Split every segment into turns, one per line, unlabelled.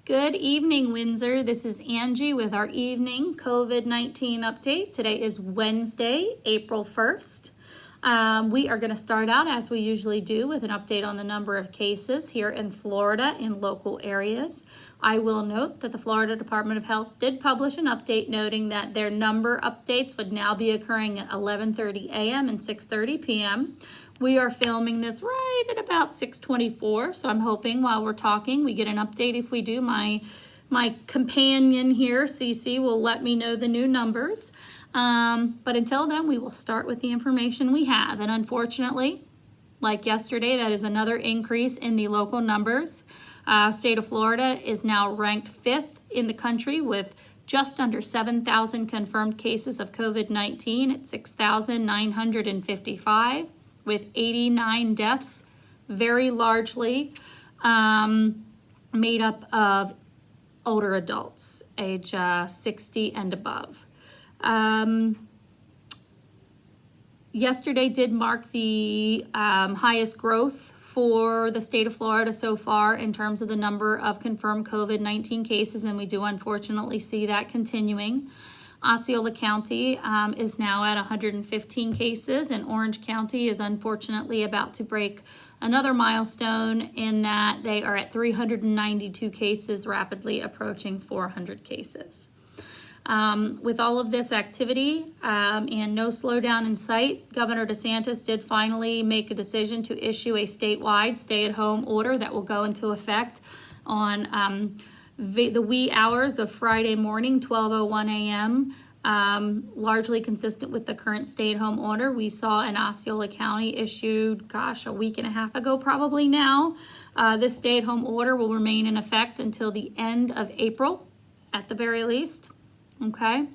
Good evening, Windsor. This is Angie with our evening COVID-19 update. Today is Wednesday, April 1st. We are going to start out, as we usually do, with an update on the number of cases here in Florida in local areas. I will note that the Florida Department of Health did publish an update noting that their number updates would now be occurring at 11:30 a.m. and 6:30 p.m. We are filming this right at about 6:24, so I'm hoping while we're talking we get an update. If we do, my companion here, Cece, will let me know the new numbers. But until then, we will start with the information we have. And unfortunately, like yesterday, that is another increase in the local numbers. State of Florida is now ranked 5th in the country with just under 7,000 confirmed cases of COVID-19 at 6,955 with 89 deaths, very largely made up of older adults, age 60 and above. Yesterday did mark the highest growth for the state of Florida so far in terms of the number of confirmed COVID-19 cases, and we do unfortunately see that continuing. Osceola County is now at 115 cases, and Orange County is unfortunately about to break another milestone in that they are at 392 cases, rapidly approaching 400 cases. With all of this activity and no slowdown in sight, Governor DeSantis did finally make a decision to issue a statewide stay-at-home order that will go into effect on the wee hours of Friday morning, 12:01 a.m., largely consistent with the current stay-at-home order we saw in Osceola County issued, a week and a half ago probably now. This stay-at-home order will remain in effect until the end of April at the very least. Okay.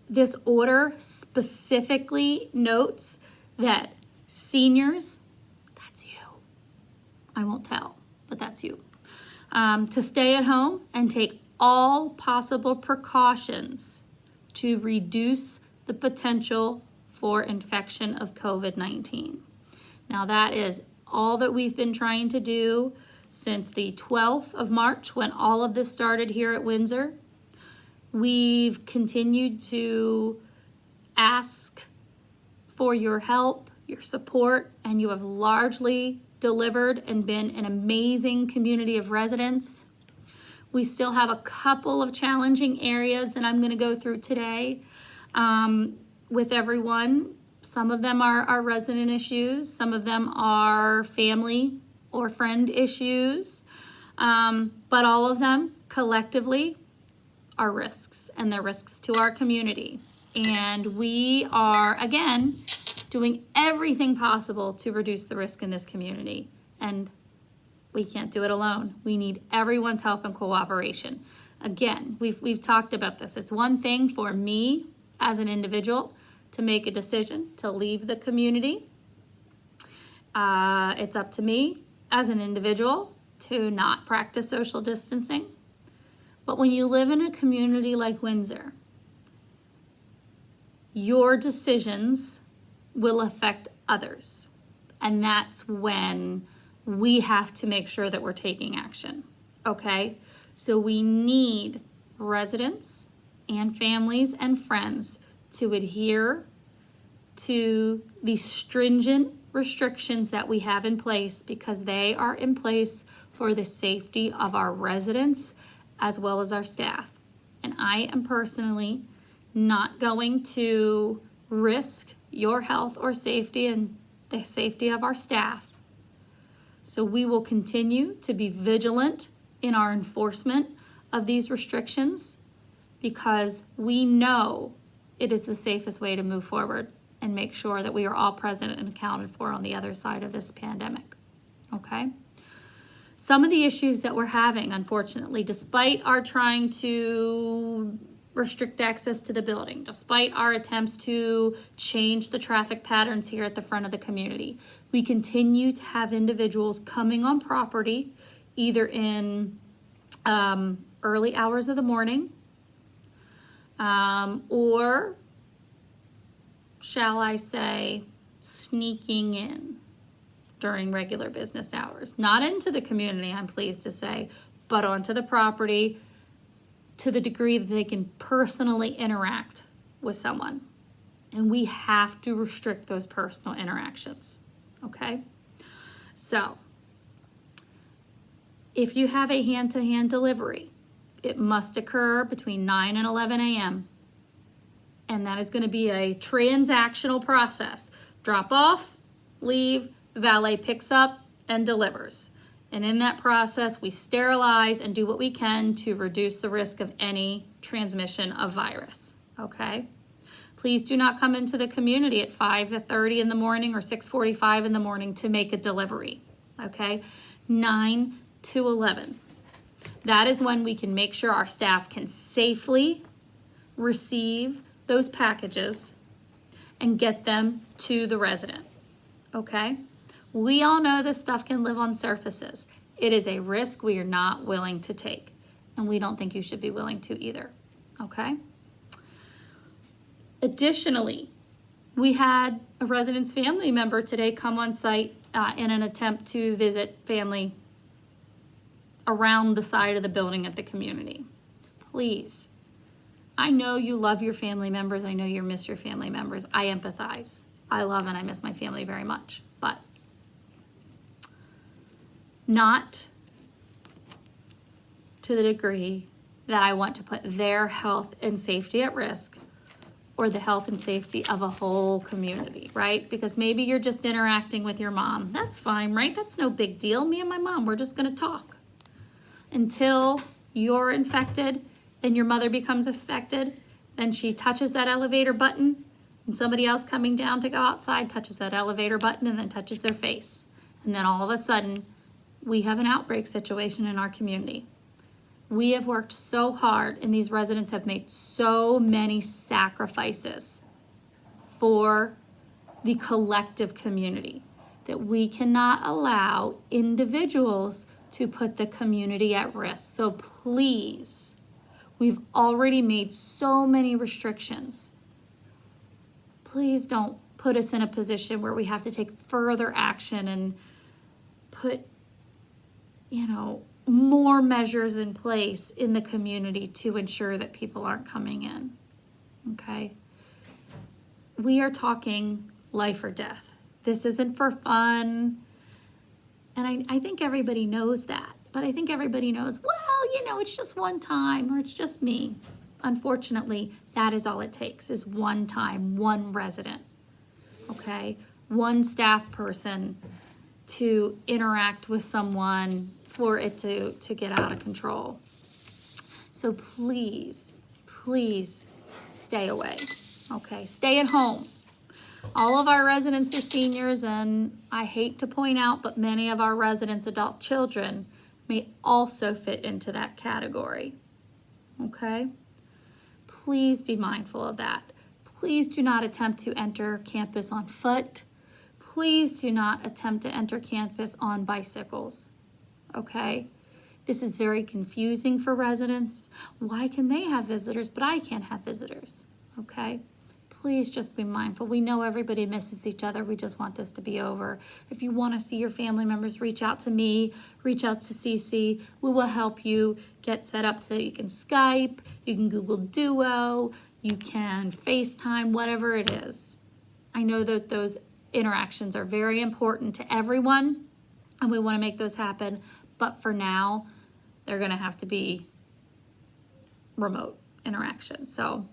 This order specifically notes that seniors, that's you, I won't tell, but that's you, to stay at home and take all possible precautions to reduce the potential for infection of COVID-19. Now that is all that we've been trying to do since the 12th of March, when all of this started here at Windsor. We've continued to ask for your help, your support, and you have largely delivered and been an amazing community of residents. We still have a couple of challenging areas that I'm going to go through today with everyone. Some of them are resident issues. Some of them are family or friend issues, but all of them collectively are risks, and they're risks to our community. And we are, again, doing everything possible to reduce the risk in this community. And we can't do it alone. We need everyone's help and cooperation. Again, we've talked about this. It's one thing for me as an individual to make a decision to leave the community. It's up to me as an individual to not practice social distancing. But when you live in a community like Windsor, your decisions will affect others. And that's when we have to make sure that we're taking action, okay? So we need residents and families and friends to adhere to the stringent restrictions that we have in place, because they are in place for the safety of our residents as well as our staff. And I am personally not going to risk your health or safety and the safety of our staff. So we will continue to be vigilant in our enforcement of these restrictions, because we know it is the safest way to move forward and make sure that we are all present and accounted for on the other side of this pandemic, okay? Some of the issues that we're having, unfortunately, despite our trying to restrict access to the building, despite our attempts to change the traffic patterns here at the front of the community, we continue to have individuals coming on property either in early hours of the morning or, shall I say, sneaking in. during regular business hours. Not into the community, I'm pleased to say, but onto the property to the degree that they can personally interact with someone. And we have to restrict those personal interactions, okay? So, if you have a hand-to-hand delivery, it must occur between 9 and 11 a.m. And that is going to be a transactional process. Drop off, leave, valet picks up and delivers. And in that process, we sterilize and do what we can to reduce the risk of any transmission of virus, okay? Please do not come into the community at 5:30 in the morning or 6:45 in the morning to make a delivery, okay? 9 to 11. That is when we can make sure our staff can safely receive those packages and get them to the resident, okay? We all know this stuff can live on surfaces. It is a risk we are not willing to take, and we don't think you should be willing to either, okay? Additionally, we had a resident's family member today come on site in an attempt to visit family around the side of the building at the community. Please, I know you love your family members. I know you miss your family members. I empathize. I love and I miss my family very much, but not to the degree that I want to put their health and safety at risk or the health and safety of a whole community, right? Because maybe you're just interacting with your mom. That's fine, right? That's no big deal. Me and my mom, we're just gonna talk. Until you're infected and your mother becomes affected, then she touches that elevator button and somebody else coming down to go outside touches that elevator button and then touches their face. And then all of a sudden, we have an outbreak situation in our community. We have worked so hard and these residents have made so many sacrifices for the collective community that we cannot allow individuals to put the community at risk. So please, we've already made so many restrictions. Please don't put us in a position where we have to take further action and put, more measures in place in the community to ensure that people aren't coming in, okay? We are talking life or death. This isn't for fun. And I think everybody knows that. But I think everybody knows, it's just one time or it's just me. Unfortunately, that is all it takes is one time, one resident, okay? One staff person to interact with someone for it to get out of control. So please stay away, okay? Stay at home. All of our residents are seniors, and I hate to point out, but many of our residents' adult children may also fit into that category, okay? Please be mindful of that. Please do not attempt to enter campus on foot. Please do not attempt to enter campus on bicycles, okay? This is very confusing for residents. Why can they have visitors, but I can't have visitors, okay? Please just be mindful. We know everybody misses each other. We just want this to be over. If you want to see your family members, reach out to me, reach out to Cece. We will help you get set up so you can Skype, you can Google Duo, you can FaceTime, whatever it is. I know that those interactions are very important to everyone, and we want to make those happen. But for now, they're going to have to be remote interactions. So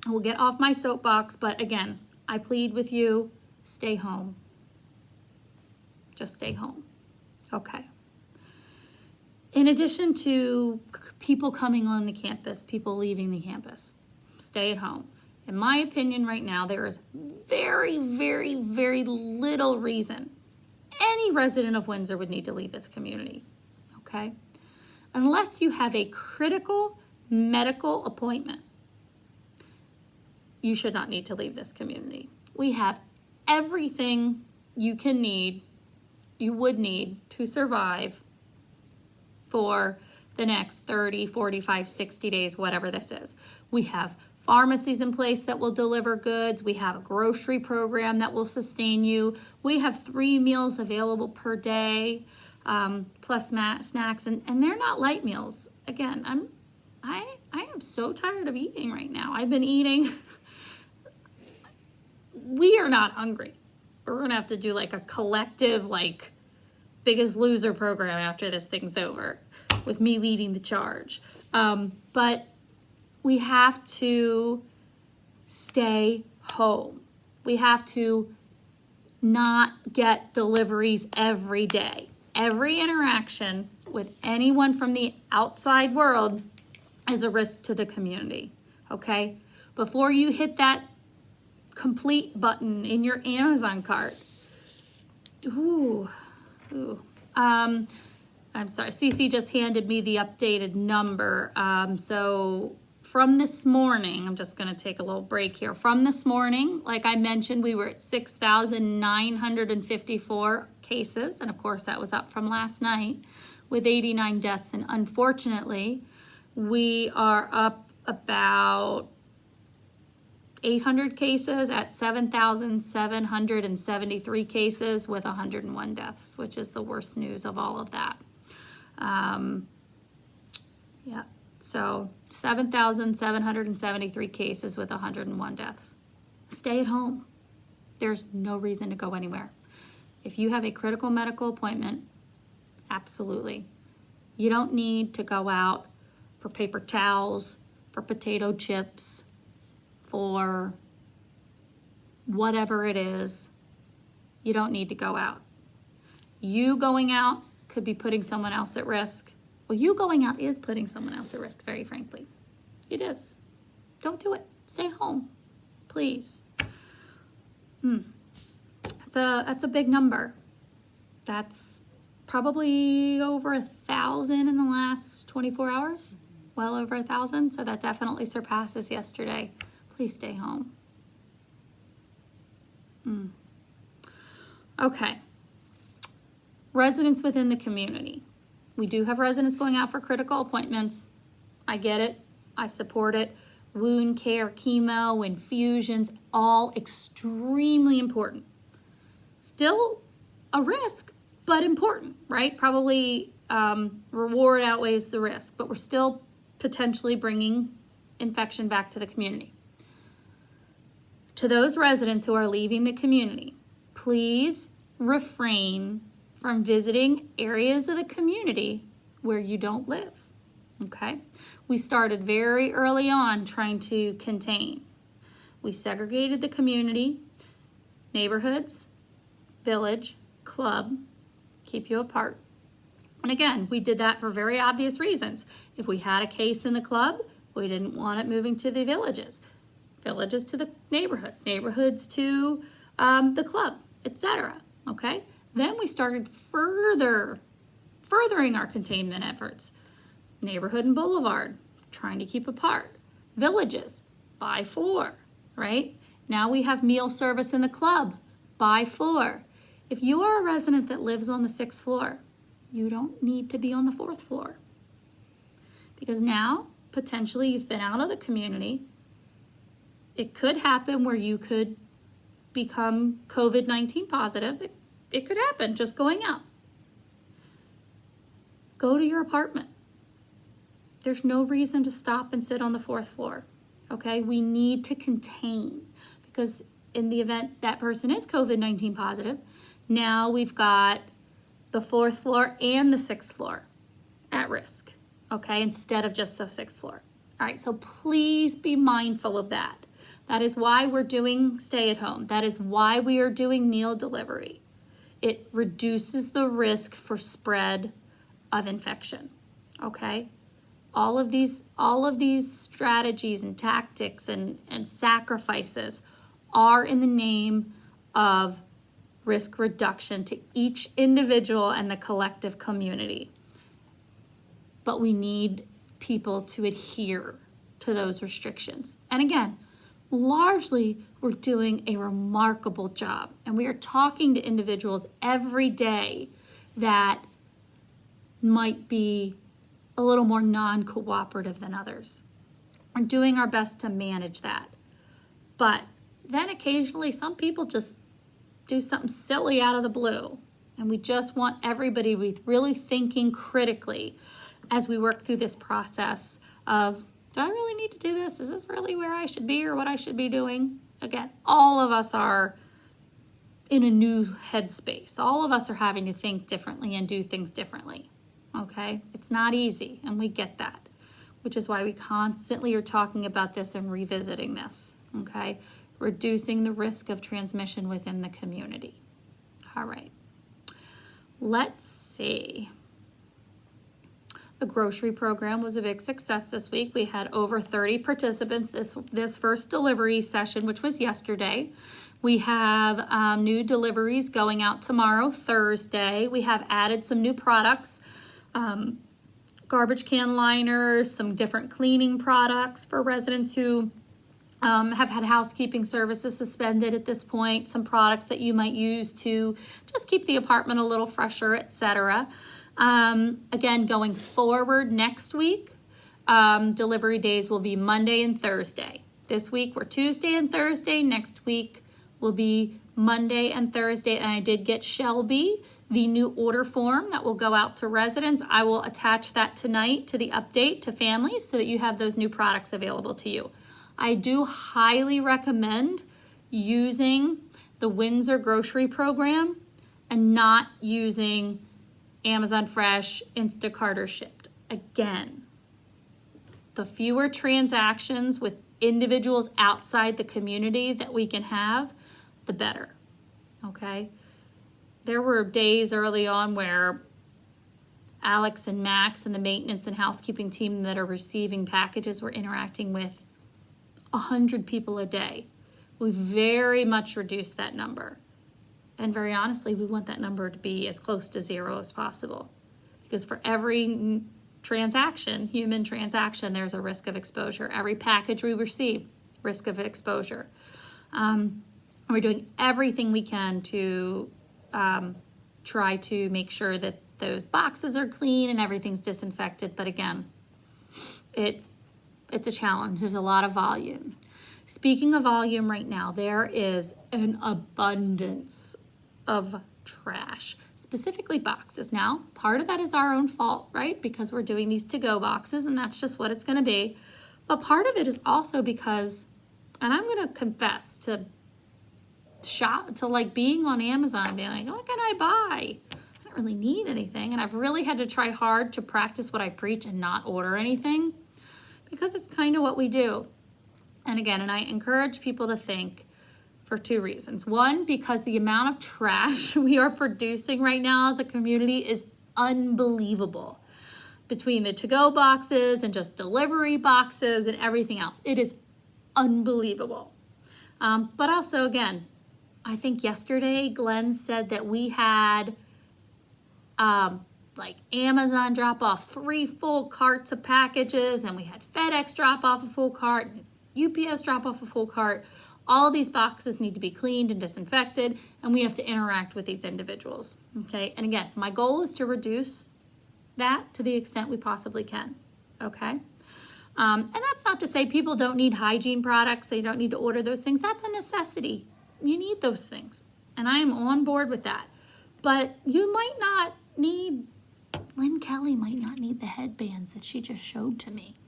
we'll get off my soapbox, but again, I plead with you, stay home. Just stay home. Okay. In addition to people coming on the campus, people leaving the campus, stay at home. In my opinion right now, there is very, very, very little reason any resident of Windsor would need to leave this community, okay? Unless you have a critical medical appointment, you should not need to leave this community. We have everything you would need to survive for the next 30, 45, 60 days, whatever this is. We have pharmacies in place that will deliver goods. We have a grocery program that will sustain you. We have 3 meals available per day, plus snacks, and they're not light meals. Again, I am so tired of eating right now. I've been eating. We are not hungry. We're gonna have to do like a collective, like, Biggest Loser program after this thing's over, with me leading the charge. But we have to stay home. We have to not get deliveries every day. Every interaction with anyone from the outside world is a risk to the community, okay? Before you hit that complete button in your Amazon cart, I'm sorry, Cece just handed me the updated number. So from this morning, I'm just gonna take a little break here. From this morning, like I mentioned, we were at 6,954 cases. And of course that was up from last night with 89 deaths. And unfortunately, we are up about 800 cases at 7,773 cases with 101 deaths, which is the worst news of all of that. Yeah, so 7,773 cases with 101 deaths. Stay at home. There's no reason to go anywhere. If you have a critical medical appointment, absolutely. You don't need to go out for paper towels, for potato chips, for whatever it is. You don't need to go out. You going out could be putting someone else at risk. Well, you going out is putting someone else at risk, very frankly. It is. Don't do it. Stay home, please. That's a big number. That's probably over 1,000 in the last 24 hours. Well over 1,000, so that definitely surpasses yesterday. Please stay home. Okay. Residents within the community. We do have residents going out for critical appointments. I get it. I support it. Wound care, chemo, infusions, all extremely important. Still a risk, but important, right? Probably reward outweighs the risk, but we're still potentially bringing infection back to the community. To those residents who are leaving the community, please refrain from visiting areas of the community where you don't live, okay? We started very early on trying to contain. We segregated the community, neighborhoods, village, club, keep you apart. And again, we did that for very obvious reasons. If we had a case in the club, we didn't want it moving to the villages to the neighborhoods, neighborhoods to the club, etc. Okay? Then we started furthering our containment efforts. Neighborhood and boulevard, trying to keep apart. Villages, by floor, right? Now we have meal service in the club, by floor. If you are a resident that lives on the 6th floor, you don't need to be on the 4th floor. Because now, potentially, you've been out of the community. It could happen where you could become COVID-19 positive. It could happen just going out. Go to your apartment. There's no reason to stop and sit on the 4th floor, okay? We need to contain, because in the event that person is COVID-19 positive, now we've got the 4th floor and the 6th floor at risk, okay, instead of just the 6th floor. All right, so please be mindful of that. That is why we're doing stay at home. That is why we are doing meal delivery. It reduces the risk for spread of infection, okay? All of these strategies and tactics and sacrifices are in the name of risk reduction to each individual and the collective community. But we need people to adhere to those restrictions. And again, largely, we're doing a remarkable job. And we are talking to individuals every day that might be a little more non-cooperative than others. We're doing our best to manage that. But then occasionally some people just do something silly out of the blue. And we just want everybody to be really thinking critically as we work through this process of, do I really need to do this? Is this really where I should be or what I should be doing? Again, all of us are in a new headspace. All of us are having to think differently and do things differently. Okay? It's not easy, and we get that, which is why we constantly are talking about this and revisiting this. Okay? Reducing the risk of transmission within the community. All right. Let's see. The grocery program was a big success this week. We had over 30 participants this first delivery session, which was yesterday. We have new deliveries going out tomorrow, Thursday. We have added some new products, garbage can liners, some different cleaning products for residents who have had housekeeping services suspended at this point, some products that you might use to just keep the apartment a little fresher, etc. Again, going forward next week, delivery days will be Monday and Thursday. This week we're Tuesday and Thursday. Next week will be Monday and Thursday. And I did get Shelby the new order form that will go out to residents. I will attach that tonight to the update to families so that you have those new products available to you. I do highly recommend using the Windsor grocery program and not using Amazon Fresh, Instacart, or Shipped. Again, the fewer transactions with individuals outside the community that we can have, the better. Okay? There were days early on where Alex and Max and the maintenance and housekeeping team that are receiving packages were interacting with 100 people a day. We very much reduced that number. And very honestly, we want that number to be as close to zero as possible. Because for every transaction, human transaction, there's a risk of exposure. Every package we receive, risk of exposure. We're doing everything we can to try to make sure that those boxes are clean and everything's disinfected. But again, it's a challenge. There's a lot of volume. Speaking of volume right now, there is an abundance of trash, specifically boxes. Now, part of that is our own fault, right? Because we're doing these to-go boxes and that's just what it's going to be. But part of it is also because, and I'm going to confess to like being on Amazon and being like, what can I buy? I don't really need anything. And I've really had to try hard to practice what I preach and not order anything because it's kind of what we do. And again, and I encourage people to think for two reasons. One, because the amount of trash we are producing right now as a community is unbelievable. Between the to-go boxes and just delivery boxes and everything else, it is unbelievable. But also, again, I think yesterday Glenn said that we had like Amazon drop off 3 full carts of packages, and we had FedEx drop off a full cart, and UPS drop off a full cart. All these boxes need to be cleaned and disinfected, and we have to interact with these individuals, okay? And again, my goal is to reduce that to the extent we possibly can, okay? And that's not to say people don't need hygiene products. They don't need to order those things. That's a necessity. You need those things, and I am on board with that. But you might not need, Lynn Kelly might not need the headbands that she just showed to me.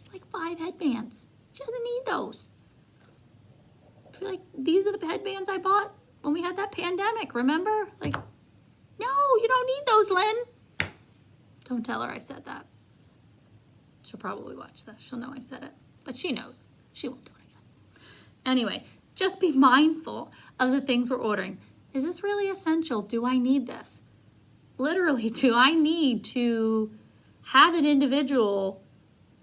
There's like 5 headbands. She doesn't need those. Like, these are the headbands I bought when we had that pandemic, remember? Like, no, you don't need those, Lynn. Don't tell her I said that. She'll probably watch this. She'll know I said it. But she knows. She won't do it again. Anyway, just be mindful of the things we're ordering. Is this really essential? Do I need this? Literally, do I need to have an individual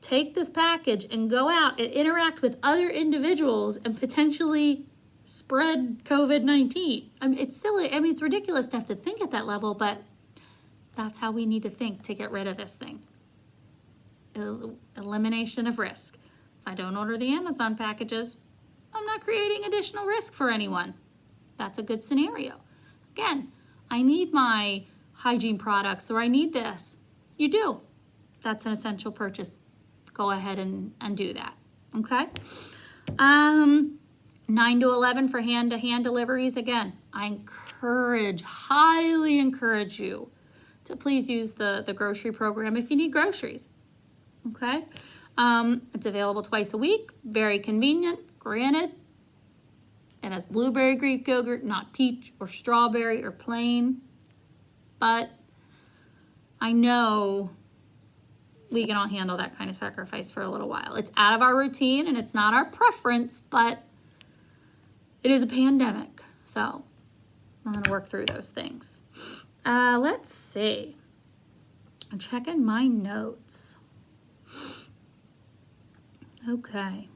take this package and go out and interact with other individuals and potentially spread COVID-19? I mean, it's silly. I mean, it's ridiculous to have to think at that level, but that's how we need to think to get rid of this thing. Elimination of risk. If I don't order the Amazon packages, I'm not creating additional risk for anyone. That's a good scenario. Again, I need my hygiene products or I need this. You do. That's an essential purchase. go ahead and do that. Okay. 9 to 11 for hand-to-hand deliveries. Again, I highly encourage you to please use the grocery program if you need groceries. Okay. It's available twice a week. Very convenient. Granted, it has blueberry Greek yogurt, not peach or strawberry or plain. But I know we can all handle that kind of sacrifice for a little while. It's out of our routine and it's not our preference, but it is a pandemic. So we're going to work through those things. Let's see. I'm checking my notes. Okay.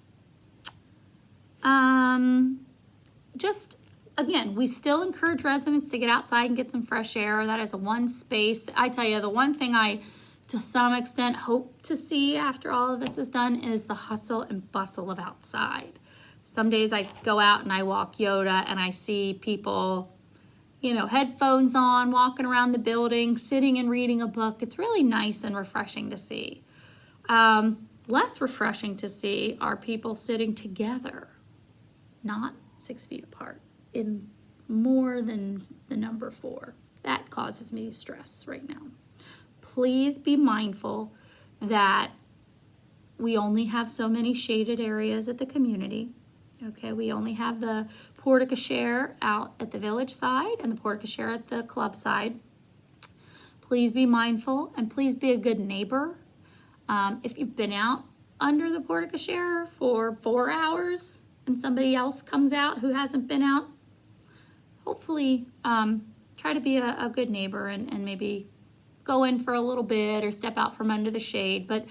Just, again, we still encourage residents to get outside and get some fresh air. That is one space. I tell you, the one thing I, to some extent, hope to see after all of this is done is the hustle and bustle of outside. Some days I go out and I walk Yoda and I see people, headphones on, walking around the building, sitting and reading a book. It's really nice and refreshing to see. Less refreshing to see are people sitting together, not 6 feet apart, in more than the number 4. That causes me stress right now. Please be mindful that we only have so many shaded areas at the community. Okay, we only have the porte cochere out at the village side and the porte cochere at the club side. Please be mindful and please be a good neighbor. If you've been out under the porte cochere for 4 hours and somebody else comes out who hasn't been out, hopefully try to be a good neighbor and maybe go in for a little bit or step out from under the shade, but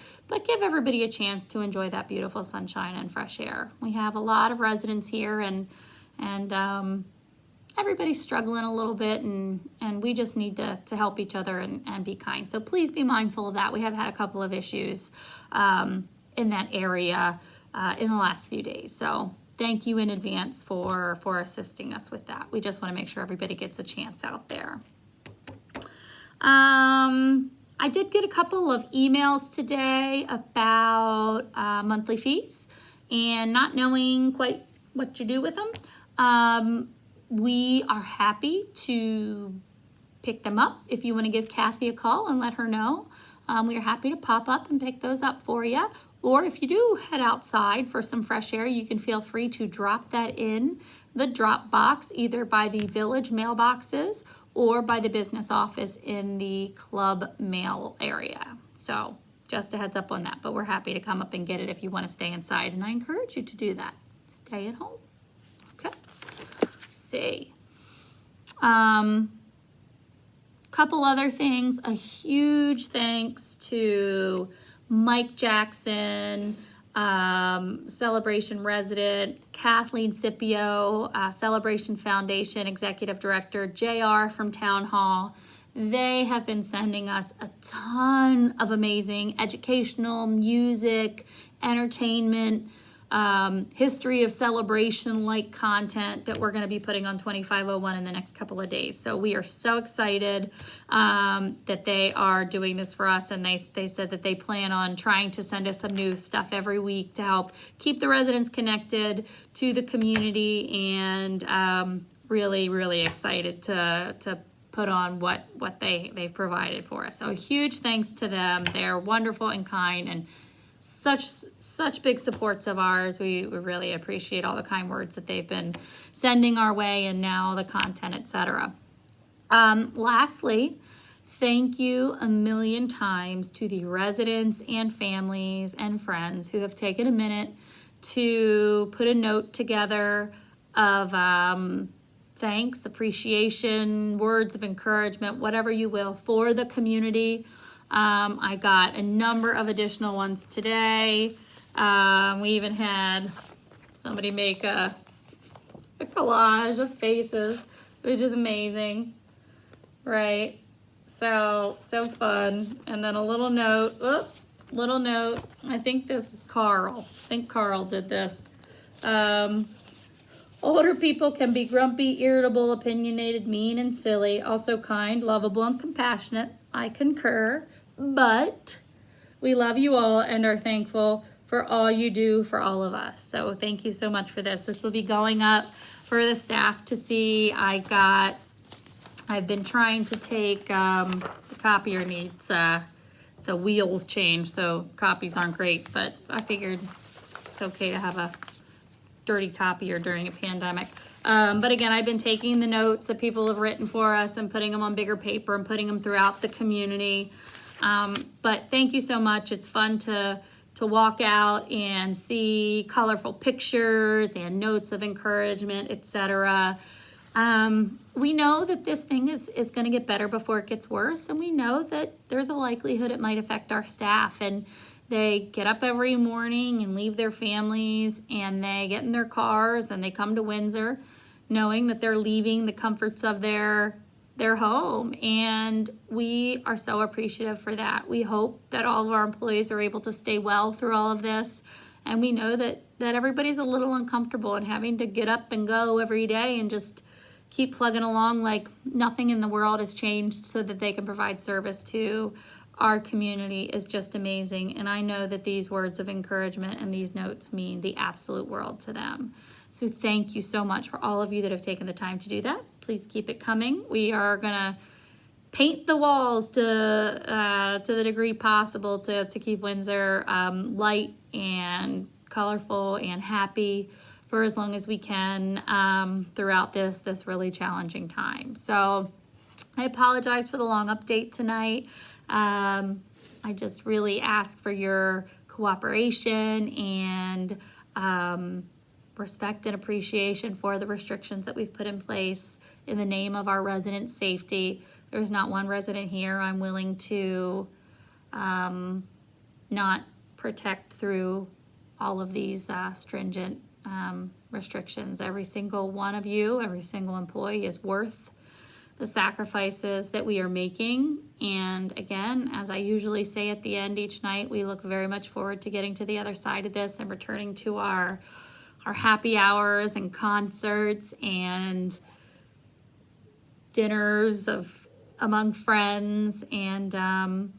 give everybody a chance to enjoy that beautiful sunshine and fresh air. We have a lot of residents here and everybody's struggling a little bit and we just need to help each other and be kind. So please be mindful of that. We have had a couple of issues in that area in the last few days. So thank you in advance for assisting us with that. We just want to make sure everybody gets a chance out there. I did get a couple of emails today about monthly fees and not knowing quite what to do with them. We are happy to pick them up. If you want to give Kathy a call and let her know, we are happy to pop up and pick those up for you. Or if you do head outside for some fresh air, you can feel free to drop that in the drop box, either by the village mailboxes or by the business office in the club mail area. So just a heads up on that, but we're happy to come up and get it if you want to stay inside, and I encourage you to do that. Stay at home. Okay. Let's see. Couple other things. A huge thanks to Mike Jackson, Celebration resident, Kathleen Scipio, Celebration Foundation Executive Director, JR from Town Hall. They have been sending us a ton of amazing educational, music, entertainment, history of celebration-like content that we're going to be putting on 2501 in the next couple of days. So we are so excited that they are doing this for us, and they said that they plan on trying to send us some new stuff every week to help keep the residents connected to the community, and really, really excited to put on what they've provided for us. So a huge thanks to them. They're wonderful and kind and such big supports of ours. We really appreciate all the kind words that they've been sending our way, and now the content, etc. Lastly, thank you a million times to the residents and families and friends who have taken a minute to put a note together of thanks, appreciation, words of encouragement, whatever you will, for the community. I got a number of additional ones today. We even had somebody make a collage of faces, which is amazing, right? So fun. And then a little note, I think this is Carl. I think Carl did this. Older people can be grumpy, irritable, opinionated, mean, and silly, also kind, lovable, and compassionate. I concur. But we love you all and are thankful for all you do for all of us. So thank you so much for this. This will be going up for the staff to see. I've been trying to take, the copier needs, the wheels changed, so copies aren't great, but I figured it's okay to have a dirty copier during a pandemic. But again, I've been taking the notes that people have written for us and putting them on bigger paper and putting them throughout the community. But thank you so much. It's fun to walk out and see colorful pictures and notes of encouragement, etc. We know that this thing is going to get better before it gets worse, and we know that there's a likelihood it might affect our staff. And they get up every morning and leave their families, and they get in their cars and they come to Windsor knowing that they're leaving the comforts of their home, and we are so appreciative for that. We hope that all of our employees are able to stay well through all of this, and we know that everybody's a little uncomfortable and having to get up and go every day and just keep plugging along like nothing in the world has changed so that they can provide service to our community is just amazing. And I know that these words of encouragement and these notes mean the absolute world to them. So thank you so much for all of you that have taken the time to do that. Please keep it coming. We are gonna paint the walls to the degree possible to keep Windsor light and colorful and happy for as long as we can throughout this really challenging time. So I apologize for the long update tonight. I just really ask for your cooperation and respect and appreciation for the restrictions that we've put in place in the name of our residents' safety. There's not one resident here I'm willing to not protect through all of these stringent restrictions. Every single one of you, every single employee is worth the sacrifices that we are making. And again, as I usually say at the end each night, we look very much forward to getting to the other side of this and returning to our happy hours and concerts and dinners among friends, and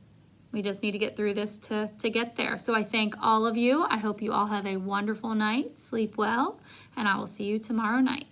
we just need to get through this to get there. So I thank all of you. I hope you all have a wonderful night. Sleep well, and I will see you tomorrow night.